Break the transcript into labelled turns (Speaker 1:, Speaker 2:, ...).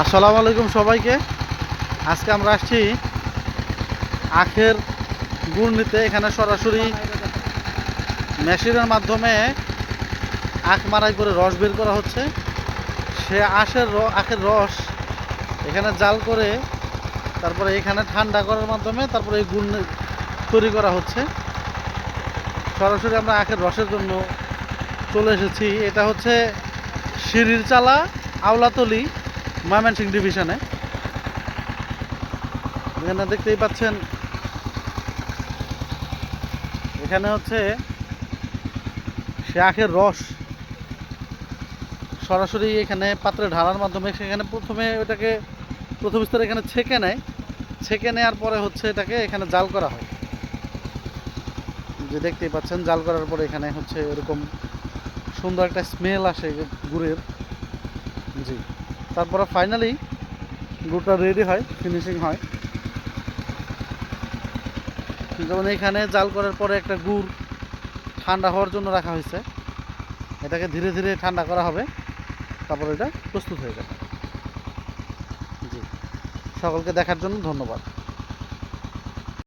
Speaker 1: আসসালামু আলাইকুম সবাইকে। আজকে আমরা আসছি আখের গুড় নিতে। এখানে সরাসরি মেশিনের মাধ্যমে আখ মাড়াই করে রস বের করা হচ্ছে। সে আখের রস এখানে জাল করে তারপরে এখানে ঠান্ডা করার মাধ্যমে তারপরে এই গুড় তৈরি করা হচ্ছে। সরাসরি আমরা আখের রসের জন্য চলে এসেছি। এটা হচ্ছে সিঁড়ির চালা, আওলাতলি, ময়মনসিংহ ডিভিশনে। এখানে দেখতেই পাচ্ছেন, এখানে হচ্ছে সে আখের রস সরাসরি এখানে পাত্রে ঢালার মাধ্যমে সেখানে প্রথম স্তরে এখানে ছেঁকে নেয়। ছেঁকে নেওয়ার পরে হচ্ছে এটাকে এখানে জাল করা হয়। যে দেখতেই পাচ্ছেন, জাল করার পরে এখানে হচ্ছে এরকম সুন্দর একটা স্মেল আসে গুড়ের। জি, তারপরে ফাইনালি গুড়টা রেডি হয়, ফিনিশিং হয়। যেমন এখানে জাল করার পরে একটা গুড় ঠান্ডা হওয়ার জন্য রাখা হয়েছে। এটাকে ধীরে ধীরে ঠান্ডা করা হবে, তারপর এটা প্রস্তুত হয়ে যাবে। জি, সকলকে দেখার জন্য ধন্যবাদ।